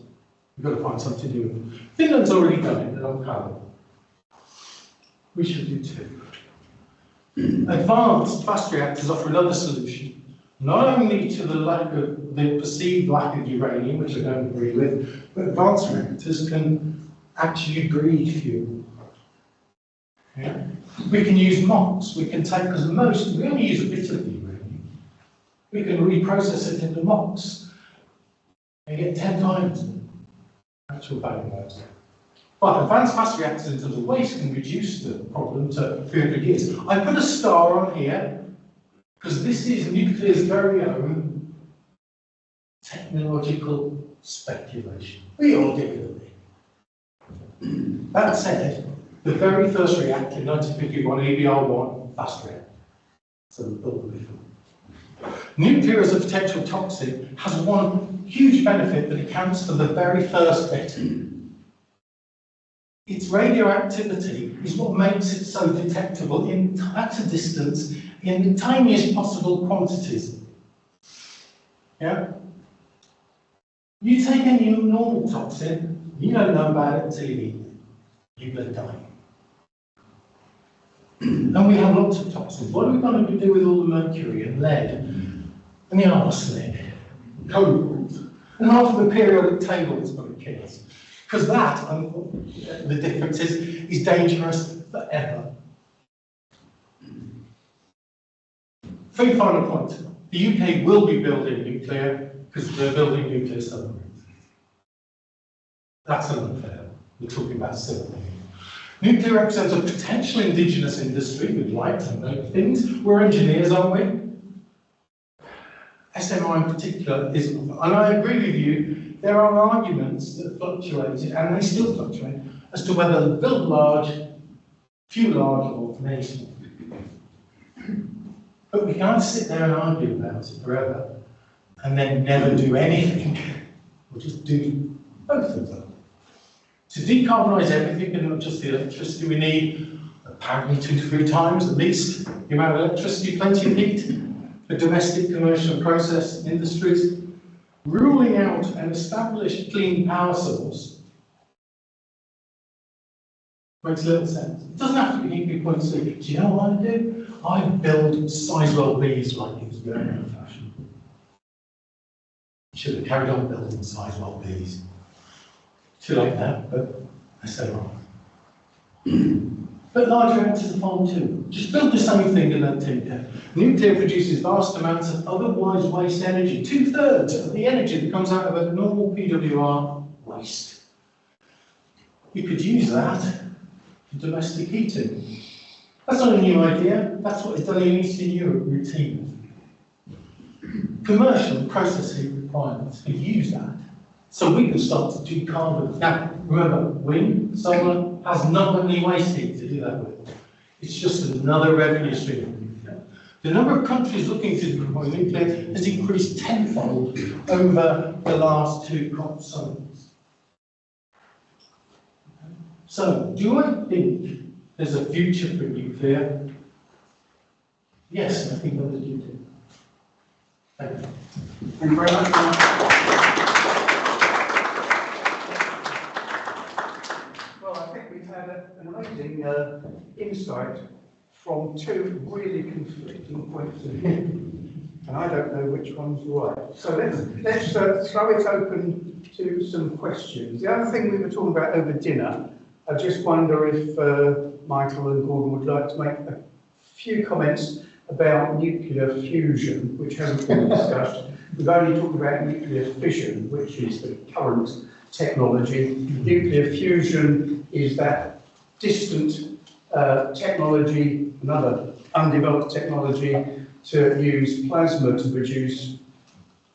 We've got to find something to do with it. Finland's already done it, they're on carbon. We should do too. Advanced fast reactors offer another solution, not only to the perceived lack of uranium, which I don't agree with, but advanced reactors can actually breed fuel. Yeah? We can use MOX, we can take, because we only use a bit of the uranium, we can reprocess it into MOX and get 10 times the actual value of those. But advanced fast reactors in terms of waste can reduce the problem to 300 years. I put a star on here because this is nuclear's very own technological speculation. We all do it. That said, the very first reactor in 1951, EBR-1, fast reactor. So we built them before. Nuclear as a potential toxin has one huge benefit that accounts for the very first bit. Its radioactivity is what makes it so detectable at a distance in the tiniest possible quantities. Yeah? You take any normal toxin, you don't know about it until you eat it. You're going to die. And we have lots of toxins. What are we going to do with all the mercury and lead and the arsenic, cobalt, and half of the periodic table that's going to kill us? Because that, the difference is dangerous forever. Very final point. The UK will be building nuclear because they're building nuclear submarines. That's unfair. We're talking about civil. Nuclear represents a potential indigenous industry. We'd like to make things. We're engineers, aren't we? SMR in particular is, and I agree with you, there are arguments that fluctuated, and they still fluctuate, as to whether to build large, few large, or many small. But we can't sit there and argue about it forever, and then never do anything. We'll just do both of them. To decarbonise everything, and not just the electricity, we need apparently 2 to 3 times at least the amount of electricity, plenty of heat for domestic, commercial, and process industries. Ruling out an established clean power source makes little sense. It doesn't have to be Hinkley Point C. Do you know what I do? I build Sizewell B's like it was going out of fashion. Should have carried on building Sizewell B's. Too late now, but I say wrong. But large reactors are fine too. Just build the same thing and then tinker. Nuclear produces vast amounts of otherwise waste energy. 2/3 of the energy that comes out of a normal PWR waste. You could use that for domestic heating. That's not a new idea. That's what is done in Eastern Europe routinely. Commercial process heat requirements could use that. So we can start to decarbonise. Now, remember, wind, solar has not any waste heat to do that with. It's just another revenue stream. The number of countries looking to deploy nuclear has increased tenfold over the last 2 COP summits. So, do I think there's a future for nuclear? Yes, I think others do too. Thank you. Thank you very much. We've had an amazing insight from 2 really conflicting points of view, and I don't know which one's right. So let's throw it open to some questions. The other thing we were talking about over dinner, I just wonder if Michael and Gordon would like to make a few comments about nuclear fusion, which hasn't been discussed. We've only talked about nuclear fission, which is the current technology. Nuclear fusion is that distant technology, another undeveloped technology to use plasma to produce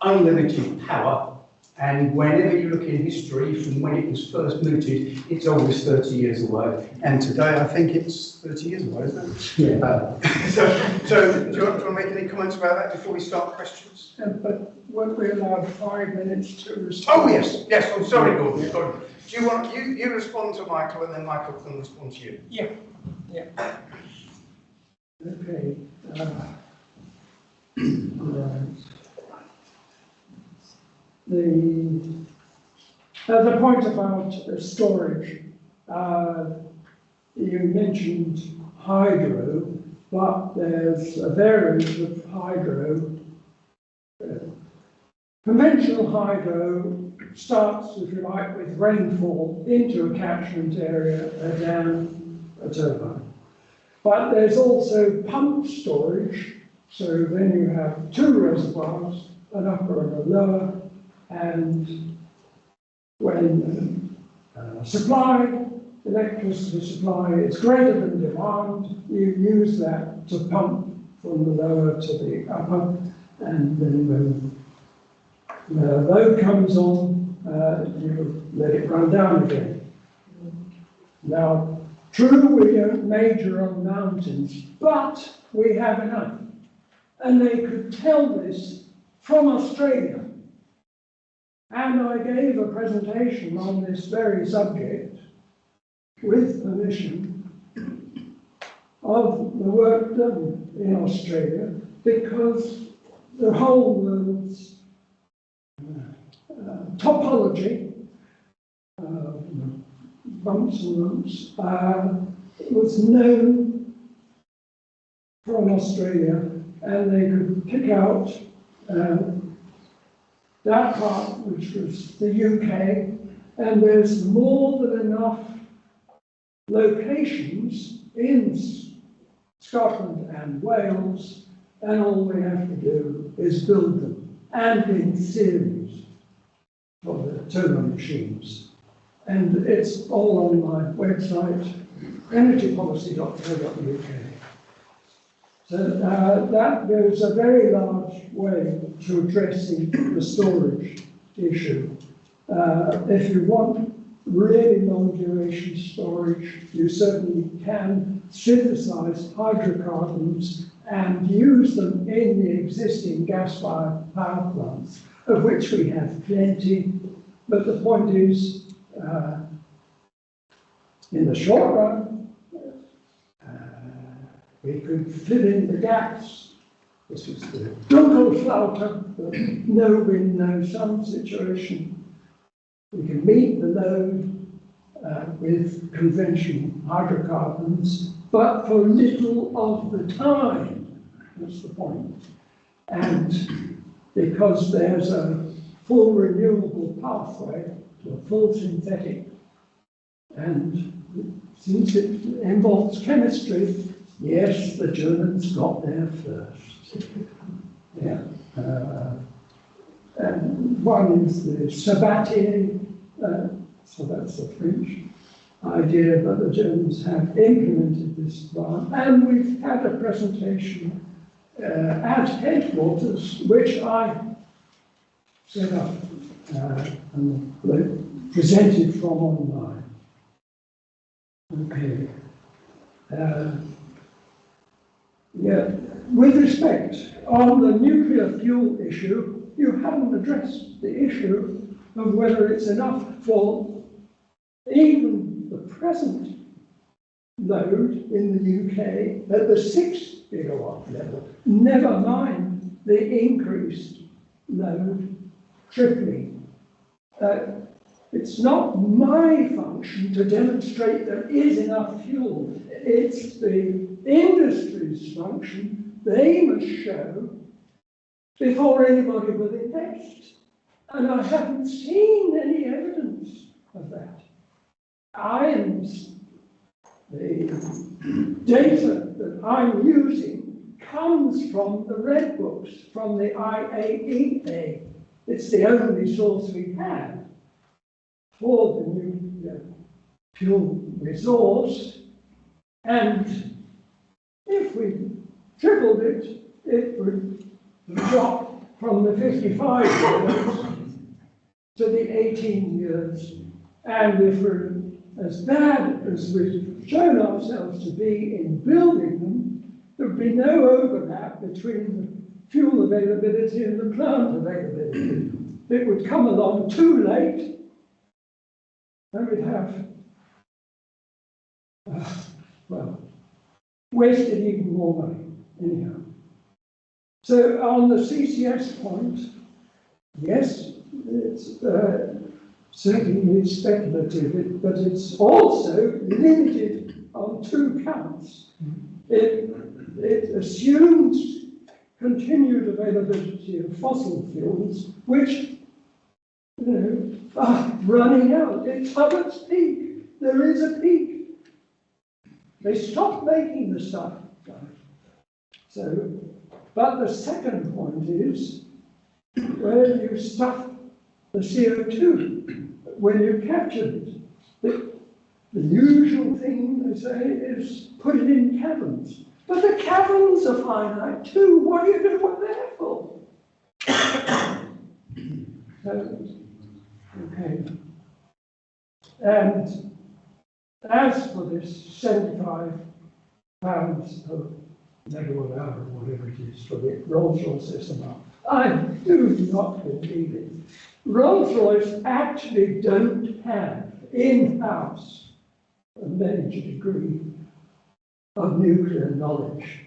unlimited power. And whenever you look in history, from when it was first mooted, it's always 30 years away. And today, I think it's 30 years away, isn't it? Yeah. So do you want to make any comments about that before we start questions? Yeah, but weren't we allowed 5 minutes to respond? Oh, yes. Yes, I'm sorry, Gordon. Gordon. Do you want, you respond to Michael, and then Michael can respond to you? Yeah. Yeah. Okay. Right. the point about storage, you mentioned hydro, but there's a variant of hydro. Conventional hydro starts, if you like, with rainfall into a catchment area and down a turbine. But there's also pump storage, so then you have two reservoirs, an upper and a lower, and when electricity supply is greater than demand, you use that to pump from the lower to the upper, and then when the load comes on, you let it run down again. Now, true, we don't major on mountains, but we have enough. And they could tell this from Australia. And I gave a presentation on this very subject, with permission, of the work done in Australia, because the whole world's topology, bumps and lumps, was known from Australia, and they could pick out that part, which was the UK, and there's more than enough locations in Scotland and Wales, and all we have to do is build them, and in series for the turbo machines. And it's all on my website, energypolicy.co.uk. So that goes a very large way to addressing the storage issue. If you want really long duration storage, you certainly can synthesize hydrocarbons and use them in the existing gas-fired power plants, of which we have plenty. But the point is, in the short run, we could fill in the gaps. This is the Dunkelflaute, the no wind, no sun situation. We can meet the load with conventional hydrocarbons, but for little of the time. That's the point. And because there's a full renewable pathway to a full synthetic, and since it involves chemistry, yes, the Germans got there first. Yeah. And one is the Sabatier, so that's the French idea, but the Germans have implemented this plan, and we've had a presentation at headquarters, which I set up and presented from online. Okay. Yeah, with respect, on the nuclear fuel issue, you haven't addressed the issue of whether it's enough for even the present load in the UK at the 6 gigawatt level, never mind the increased load tripling. It's not my function to demonstrate there is enough fuel. It's the industry's function. They must show before anybody will invest. And I haven't seen any evidence of that. The data that I'm using comes from the Red Books, from the IAEA. It's the only source we have for the nuclear fuel resource. And if we tripled it, it would drop from the 55 years to the 18 years. And if we're as bad as we've shown ourselves to be in building them, there would be no overlap between the fuel availability and the plant availability. It would come along too late, and we'd have, wasted even more money, anyhow. So on the CCS point, yes, it's certainly speculative, but it's also limited on two counts. It assumes continued availability of fossil fuels, which are running out. It's at its peak. There is a peak. They stopped making the stuff. So, but the second point is where you stuff the CO2 when you capture it. The usual thing they say is put it in caverns. But the caverns are finite too. What are you going to put there for? Okay. And as for this 75 pounds per megawatt hour, or whatever it is, for the Rolls-Royce SMR, I do not believe it. Rolls-Royce actually don't have in-house a major degree of nuclear knowledge.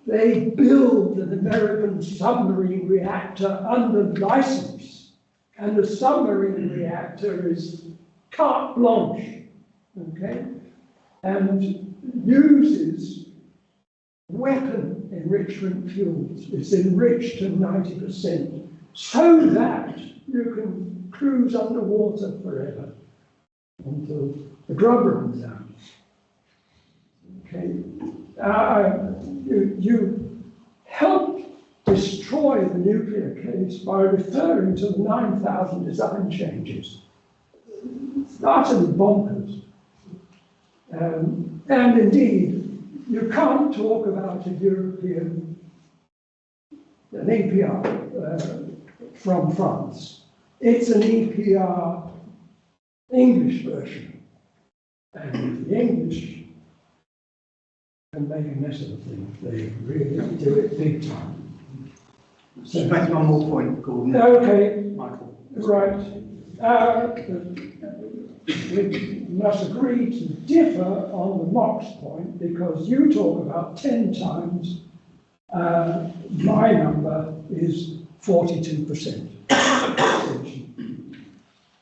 They build an American submarine reactor under license, and the submarine reactor is carte blanche, okay, and uses weapon enrichment fuels. It's enriched to 90%, so that you can cruise underwater forever until the grub runs out. Okay, you help destroy the nuclear case by referring to the 9,000 design changes. It's utterly bonkers. And indeed, you can't talk about a European, an EPR from France. It's an EPR English version. And the English can make a mess of things. They really do it big time. So make one more point, Gordon. Okay, Michael. right. We must agree to differ on the MOX point, because you talk about 10 times. My number is 42%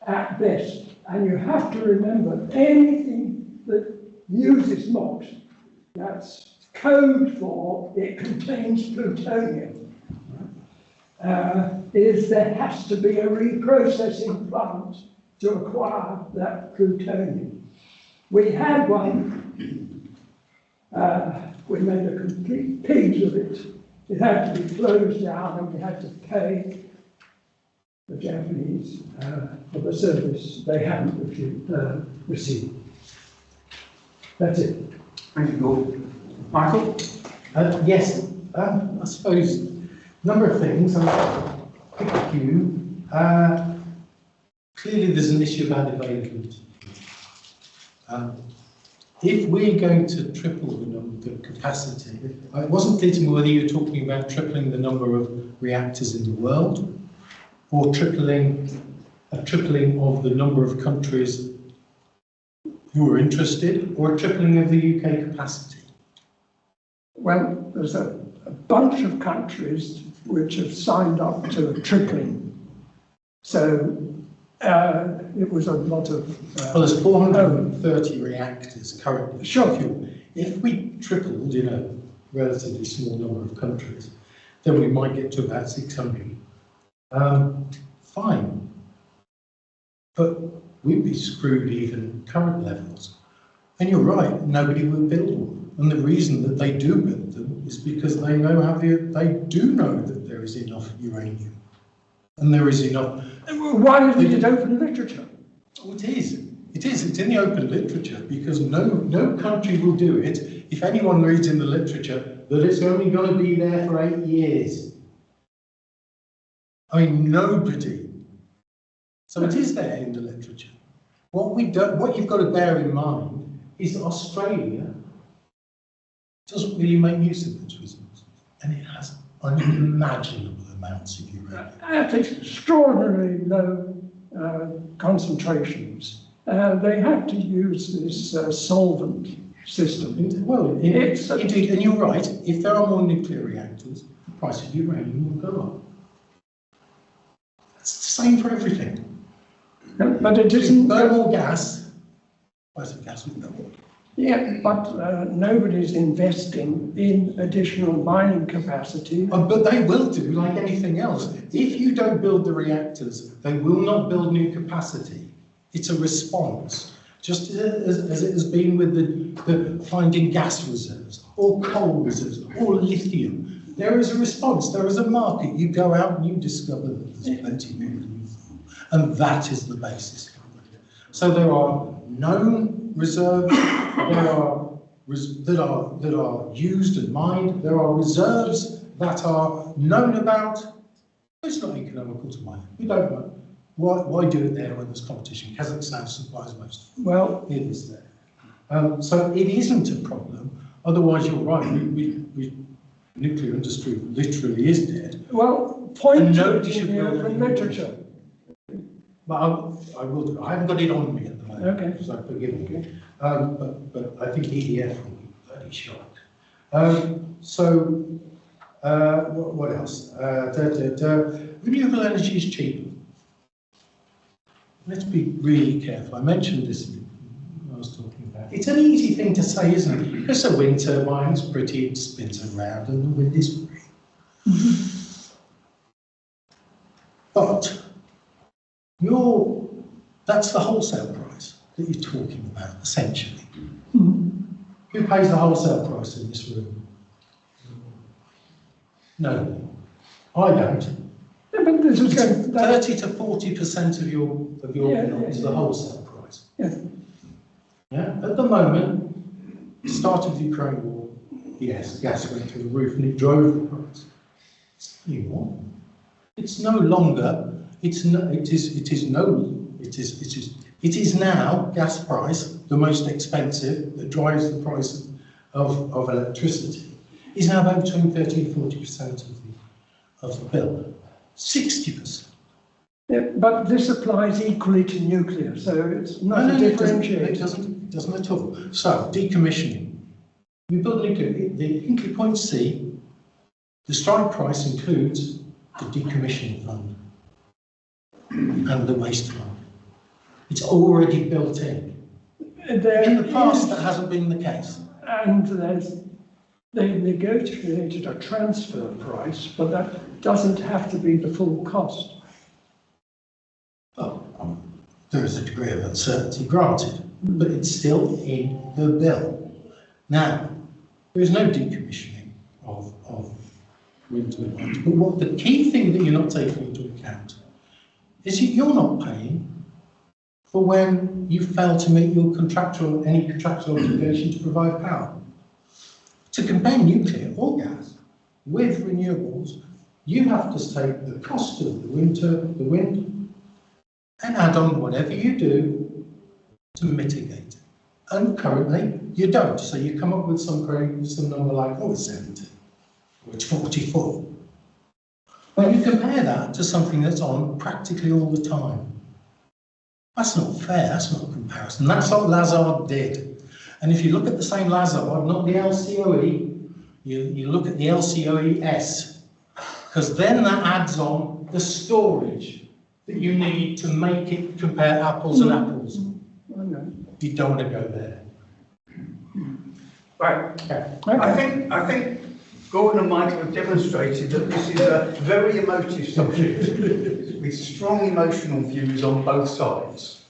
at best. And you have to remember, anything that uses MOX, that's code for it contains plutonium, is there has to be a reprocessing plant to acquire that plutonium. We had one, we made a complete pig of it. It had to be closed down, and we had to pay the Japanese for the service they hadn't received. That's it. Thank you, Gordon. Michael? Yes, I suppose a number of things. I'll pick a few. Clearly, there's an issue about availability. If we're going to triple the capacity, it wasn't clear to me whether you were talking about tripling the number of reactors in the world, or a tripling of the number of countries who are interested, or a tripling of the UK capacity. Well, there's a bunch of countries which have signed up to a tripling. So it was a lot of... well, there's 430 reactors currently. Sure. If we tripled in a relatively small number of countries, then we might get to about 600. Fine. But we'd be screwed even at current levels. And you're right, nobody will build one. And the reason that they do build them is because they know they do know that there is enough uranium. And there is enough. Why isn't it open literature? Oh, it is. It is. It's in the open literature, because no country will do it if anyone reads in the literature that it's only going to be there for 8 years. I mean, nobody. So it is there in the literature. What you've got to bear in mind is that Australia doesn't really make use of its resources, and it has unimaginable amounts of uranium. At extraordinarily low concentrations. They have to use this solvent system. Well, indeed, and you're right, if there are more nuclear reactors, the price of uranium will go up. That's Same for everything. But it isn't. Burn more gas. Why is it gas with no oil? Yeah, but nobody's investing in additional mining capacity. But they will do, like anything else. If you don't build the reactors, they will not build new capacity. It's a response. Just as it has been with the finding gas reserves, or coal reserves, or lithium. There is a response, there is a market. You go out and you discover that there's plenty more than you thought. And that is the basis for it. So there are known reserves, that are used and mined. There are reserves that are known about. It's not economical to mine. We don't know. Why do it there when there's competition? Kazakhstan supplies most. Well, It is there. So it isn't a problem. Otherwise, you're right. Nuclear industry literally is dead. well, point And to nobody it should in the build open any literature. But I will do. I haven't got it on me at the moment, Okay. so forgive me. But I think EDF will be bloody shocked. What else? Renewable energy is cheaper. Let's be really careful. I mentioned this when I was talking about. It's an easy thing to say, isn't it? It's a wind turbine, it's pretty, it spins around, and the wind is free. But that's the wholesale price that you're talking about, essentially. Who pays the wholesale price in this room? No, I don't. Yeah, but this is going, 30 to 40% of your bill is the wholesale price. yeah. Yeah. At the moment, start of the Ukraine war, yes, gas went through the roof and it drove the price. It's no longer. It is now gas price, the most expensive, that drives the price of electricity, is now about between 30 and 40% of the bill. 60%. Yeah, but this applies equally to nuclear, so it's not a differentiator. It doesn't at all. So, decommissioning. You build nuclear, the Hinkley Point C, the strike price includes the decommissioning fund and the waste fund. It's already built in. In the past, that hasn't been the case. And they've negotiated a transfer price, but that doesn't have to be the full cost. Well, there is a degree of uncertainty granted, but it's still in the bill. Now, there is no decommissioning of wind turbines, but what the key thing that you're not taking into account is you're not paying for when you fail to meet your any contractual obligation to provide power. To compare nuclear or gas with renewables, you have to take the cost of the wind, and add on whatever you do to mitigate it. And currently, you don't. So you come up with some number like, it's 70, or it's 44. But you compare that to something that's on practically all the time. That's not fair, that's not a comparison. That's what Lazard did. And if you look at the same Lazard, not the LCOE, you look at the LCOE-S, because then that adds on the storage that you need to make it compare apples and apples. You don't want to go there. Right. Okay. I think Gordon and Michael have demonstrated that this is a very emotive subject with strong emotional views on both sides.